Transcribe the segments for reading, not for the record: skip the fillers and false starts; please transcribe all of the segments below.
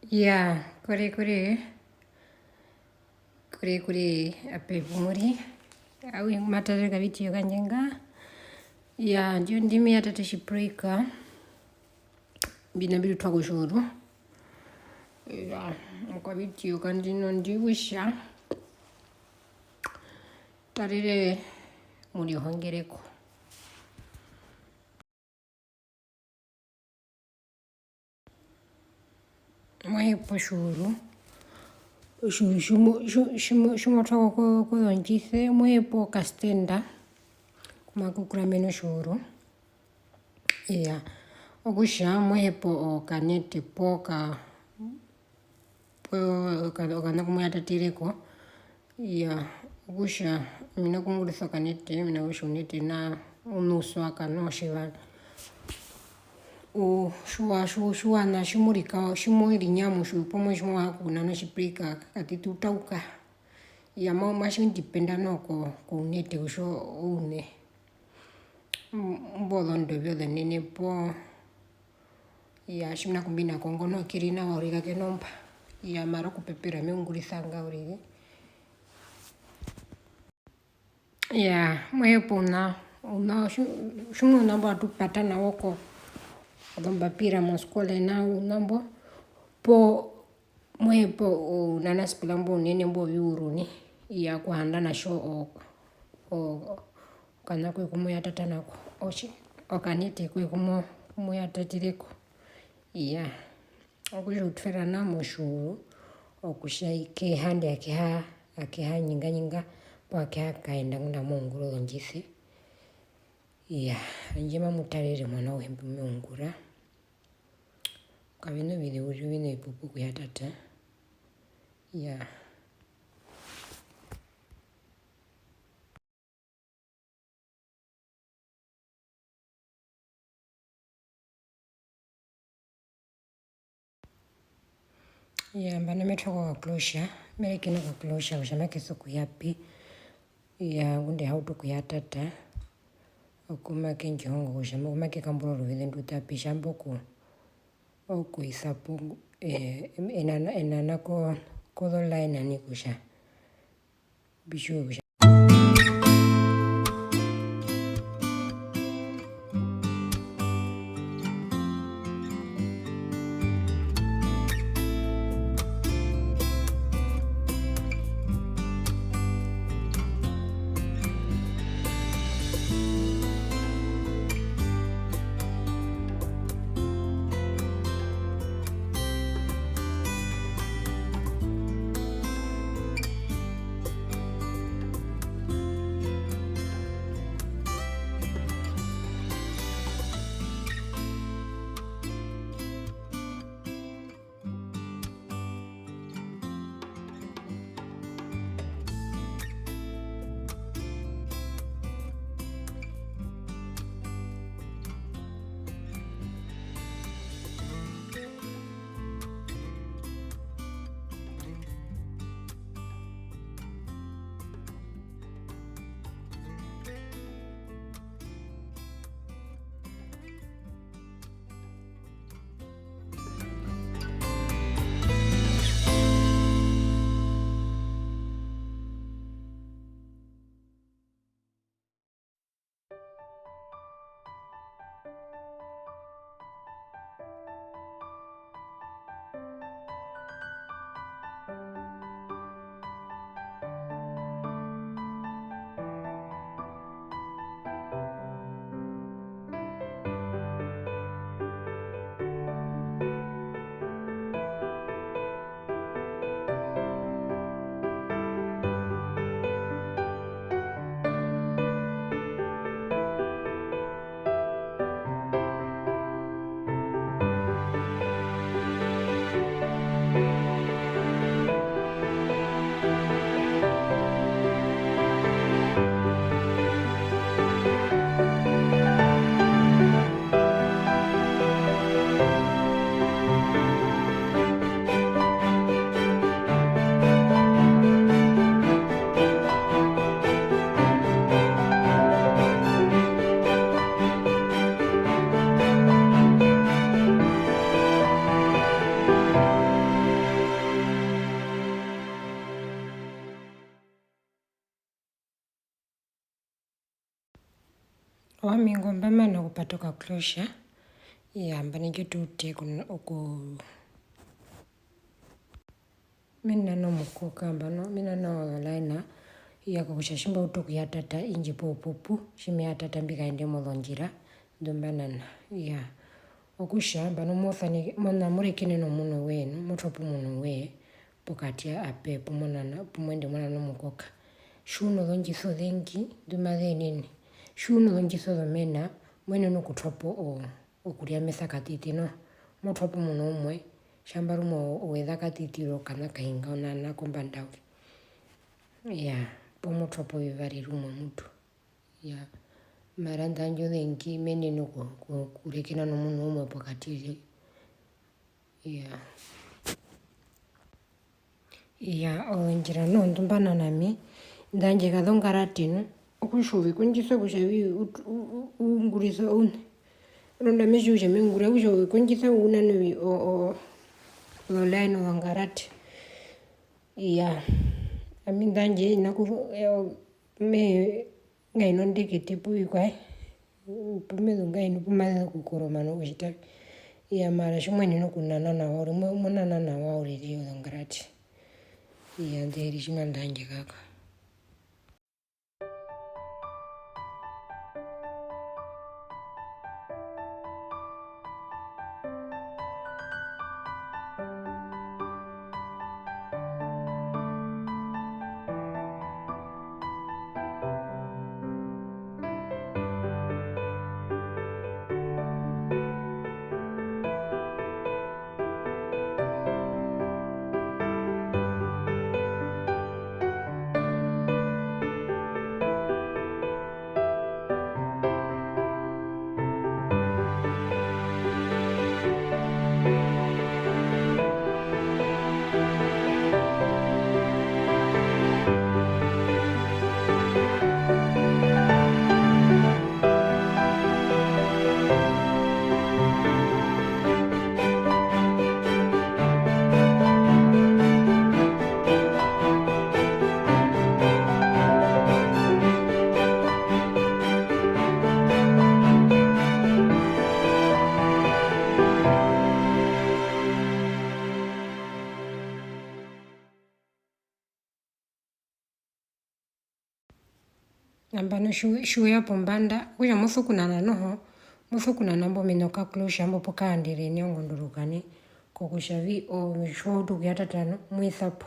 Ya, kore ape pumuri. Awi matare kabiti yokanyenga. Ya, ndio ndimi hata tashipurika. Binabili twa kushuru. Ya, mkabiti yokandino ndiwisha. Tarire muri hongereko. Mwepo shuru. Shumo twa kuyonjise. Mwepo kastenda. Kumakukura meno shuru. Ya, okusha mwepo kanete poka. Okana kumuyata tireko. Ya, okusha mina kungulisa kanete. Mina kushunete na unusu akanoshiva. Shua na shimurika shimuri nyamu shupomo shimwa hakuna no shipika katitutauka. Ya mashi ndipenda noko kunete usho une. Mbolo ndobyo the nene po. Ya shimna kumbina kongo no kirina wariga kenompa. Ya mara kupepera miungulisanga urige. Ya mwepo na shumno nambo atupata na woko. Adomba pira moskole na nambo. Po mwepo nanaspilambo nene mbo yuru ni. Ya kuhanda na show o kana kwe kumuyata tanako. Oshi okanete kwe kumuyata tireko. Ya okusha utfera na moshuru. Okusha ike handi akeha nyinga. Po akeha kaenda nguna munguro njisi. Ya njima mutarere mwana uhembe mungura. Kabino vine ipupu kuyatata. Ya. Ya mbana metoko kwa klosha. Merekina kwa klosha. Ushamake soku yapi. Ya ngunde hautu kuyatata. Okumake njihongo ushama. Okumake kamburo vile ndutapi shamboku. Oku isapu. Enanako kodo line anikusha. Bishu kusha. Wamingomba mana kupatoka closure. Mbani jitu kuna mina no mukoka mbano mina no laina kukushashimba utoku yatata inji popupu shimi yatata mbika ende molonjira dumbanana okusha mbano mofani mona murekene no muno wenu motopu muno we pokati ape pumwende mwana no mukoka shuno lonjiso dengi dumade nini shuno lonjiso mena mwene no kutopo okulia mesa katiti no motopu muno umwe shamba rumo uweza katitiro kana kahinga onana kombandauri pomo topo vivari rumo mutu maranda njo dengi mene no kurekena no muno umwe pokatiri onjira no ndumbana nami ndanje kadongaratino okushovi kunjiso kushavi ungurisa une ronda mishusha mingura kushovi kunjisa unanwi lolaino longarati ami ndanje me ngaino ndikiti puikwa pumezo ngaino pumaze kukoroma no kushita mara shumwene no kunana na wori munana na wori rio longarati nderi shima ndanje kaka ambano shu yapo mbanda kuja musukunana noho musukunana mbo minoka closure mbo pokandire nyongondurukani kokushavi shotu kyatatano mwisapo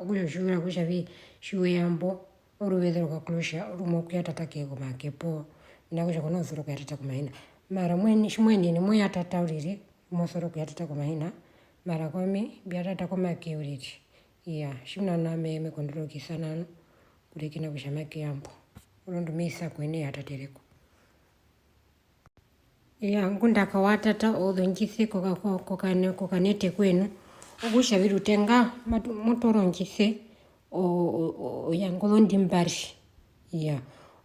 okujo shura kushavi shu yambo oruvedero ka closure rumo kyatatake kumakepo nakuja konosoro kyatata kumahina mara shimweni ni muyatata uriri mosoro kyatata kumahina mara kwami byatata kumake uriri shunana meme kondurukisa nano kurekina kushamake yambo ulondo misa kwene yatatereko nkundaka watata odonjise kokanete kwenu okusha virutenga motoronjise yangolondi mbari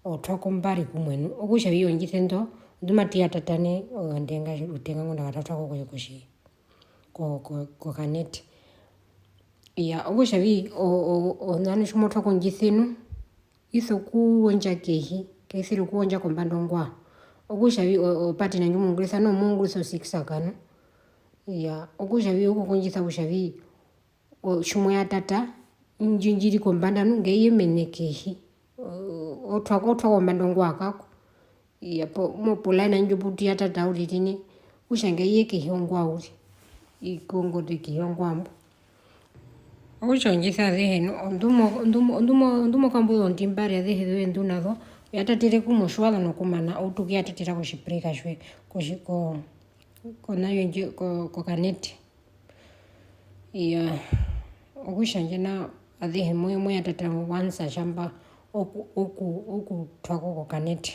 otwako mbari kumwenu okusha viyonjise ndo ndumati yatatane ndenga rutenga ngondaka tatwako kuyokushi kokanete okusha vi onani shumotwako njisenu iso kuonja kehi kesiri kuonja kombandongwa okushavi opati nanju mungulisa no mungulisa sikisakano okushavi okukunjisa kushavi shumwe yatata njinjiri kombanda nungeye mene kehi otwa kombandongwa akako mopula nanju puti yatata uritini kushangeye kehi ongwa uri ikongote kehi ongwambo okushonjisa zeheno ndumo kambuzo ntimbari azehe ndunazo yatatire kumoshwala nokumana outuki yatatira kushipirika shwe konayo nje kokaneti okushanje na azehe moyo yatata wansa shamba oku twako kokaneti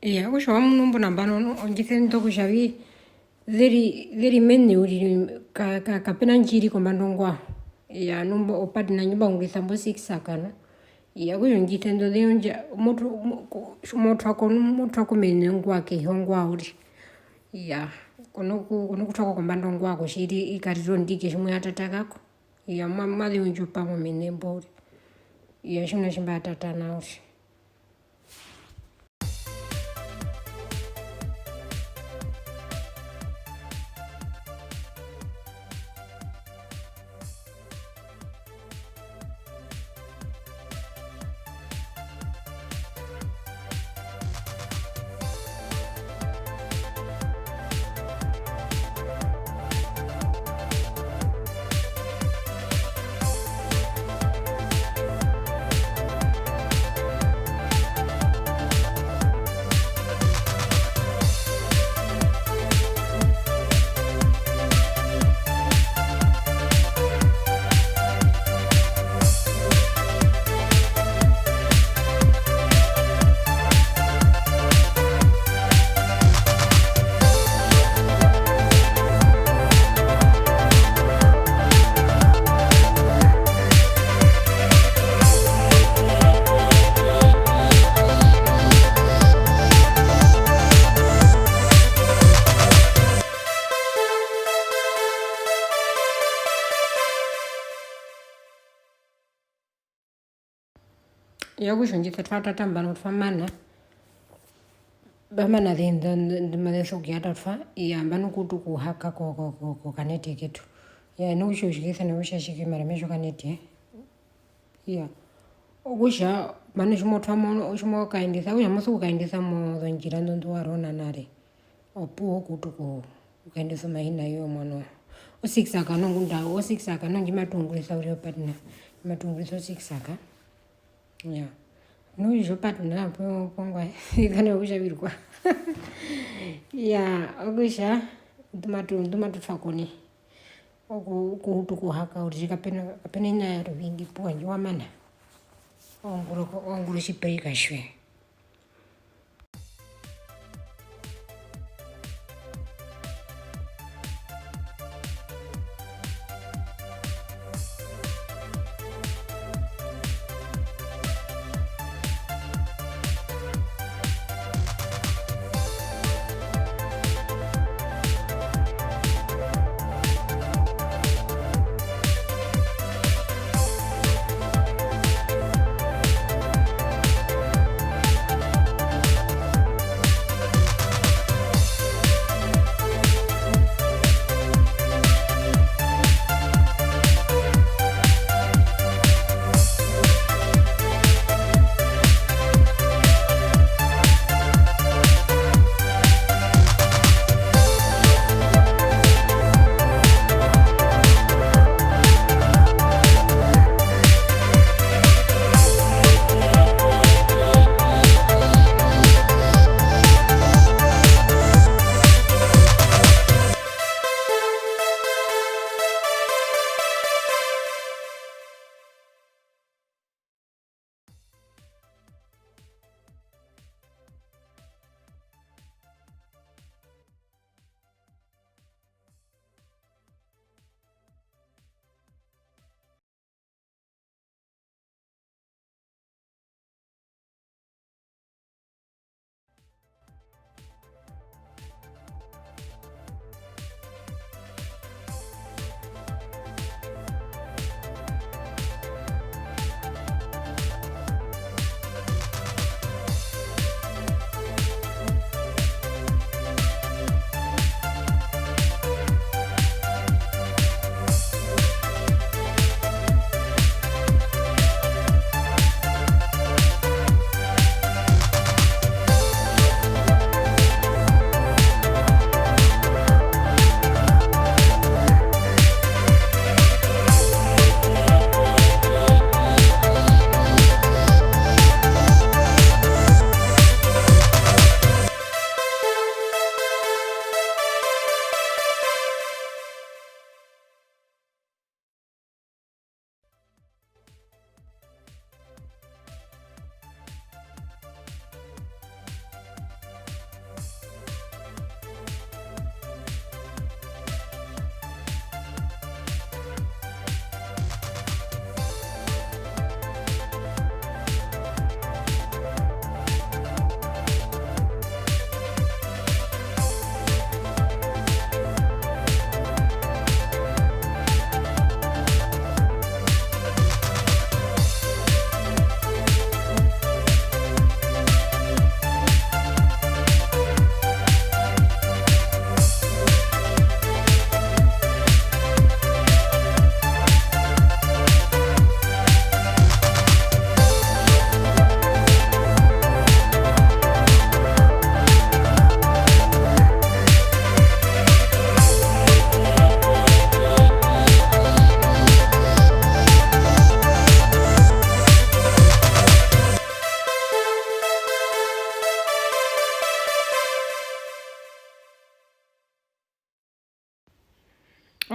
iya kusha wamunumbu nambano onjitendo kushavi dheri mene uri kapena njiri kombando ngwa iya numbo opati na nyumba ungisambo sikisakana iya kusha njitendo dhionja moto ako mene ngwa ke hongwa uri iya kono kutoko kombando ngwa kushiri ikariro ndike shimwe atatakako iya madhi unju pamo mene mbori iya shimwe shimba atatana uri iya kusha njita twatatambano twamana bamana dhinda ndimadesho kiata twa iya mbano kutu kuhaka ko kaneti kitu iya nukusha ushikisa nukusha shiki maramesho kaneti iya kusha mane shimo twamo shimo kaindisa kusha musu kaindisa mo donjira ndo warona nare opu kutu ku kaindisa mahina yo mono osikisaka nongunda osikisaka nongimatungulisa uri opatna matungulisa osikisaka ya nuizvo patna pongwa ikane kushavirwa ya okusha ndomatotfakoni okuhutu kuhaka uri kapena inyaya rovingi puwanji wamana onguro shipeika shwe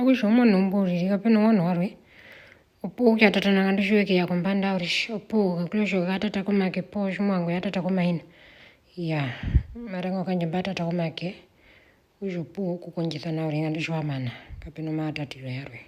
wisho mwana umburi kapena wana warwe opo kyatata nanga ndishweke yakompanda urish opo kakulosho katata komake po shumwangu yatata komaina ya marengo kanje batata komake wisho po kukonjitha na uri ngandishwa mana kapena matatiro yarwe.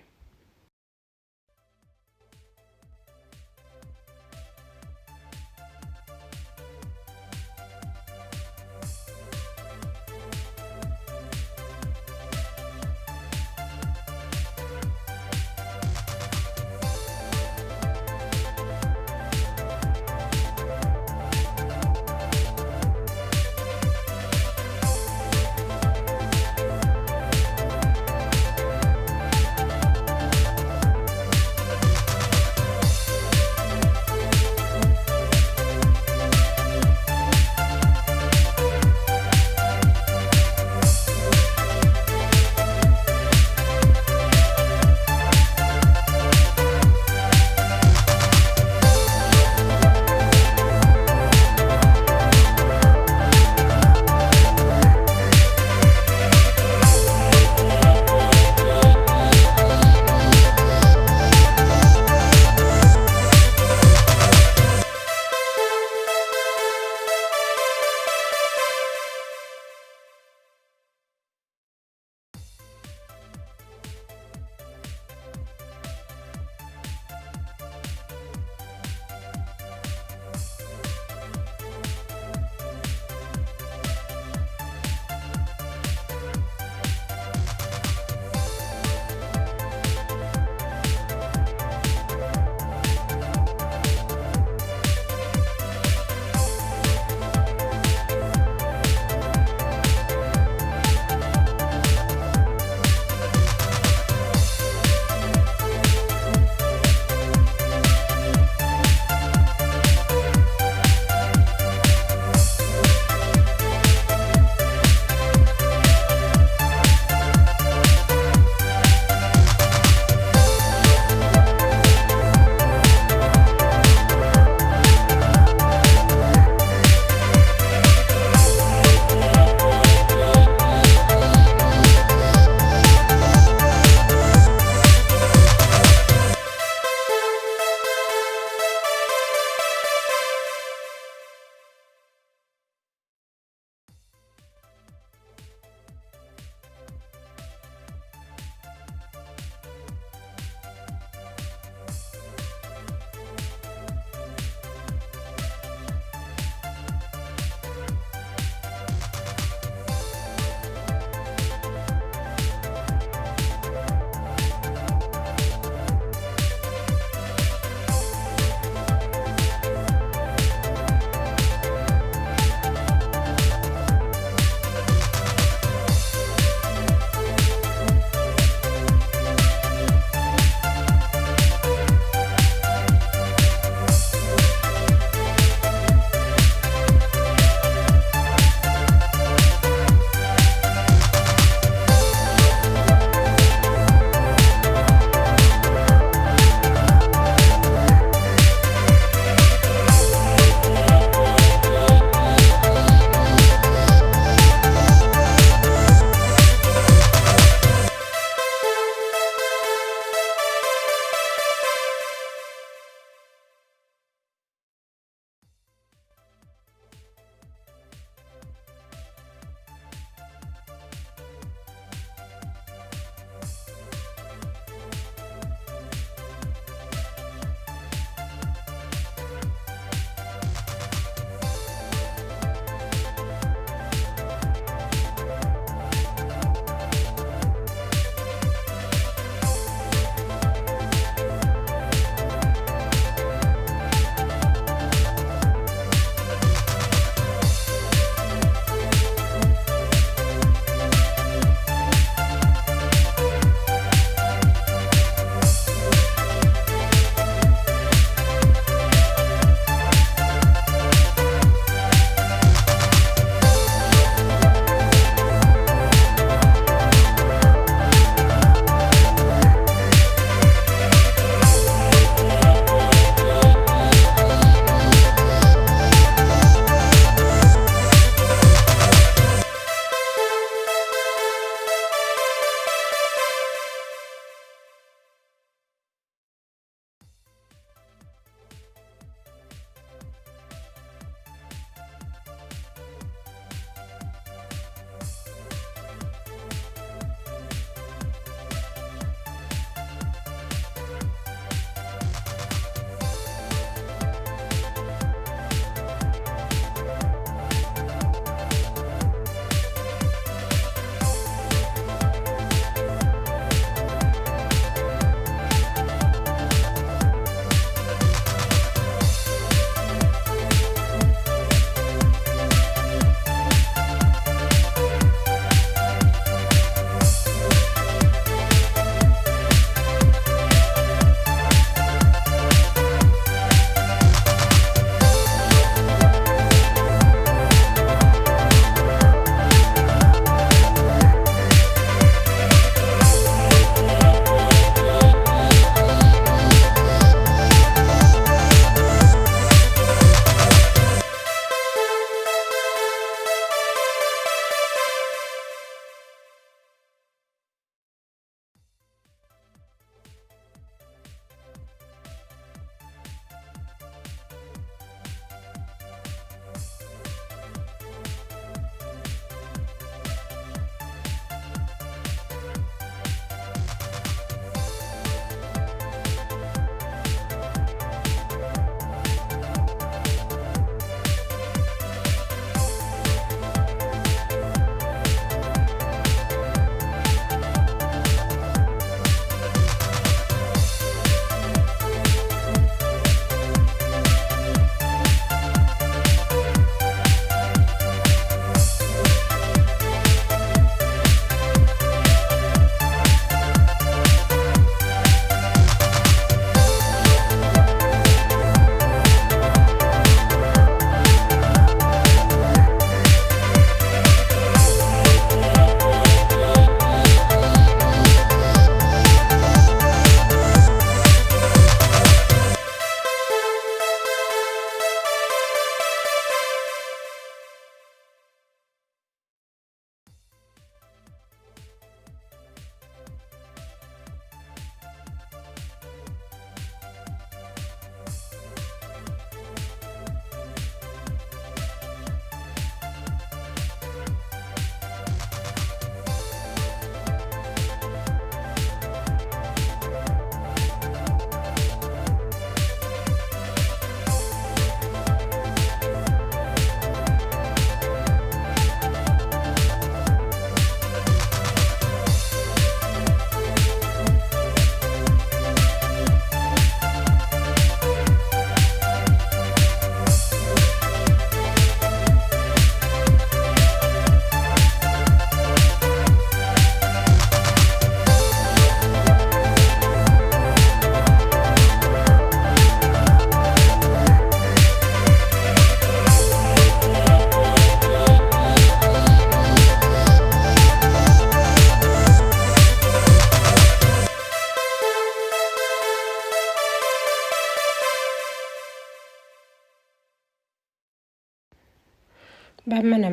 Bamana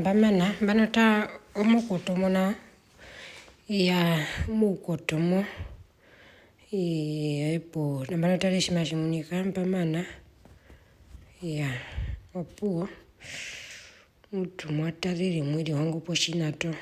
banata omukotomo na ya mukotomo epo na banata lishimashimunika bamana ya opuo mtu mwatalili mwili wangu poshinato.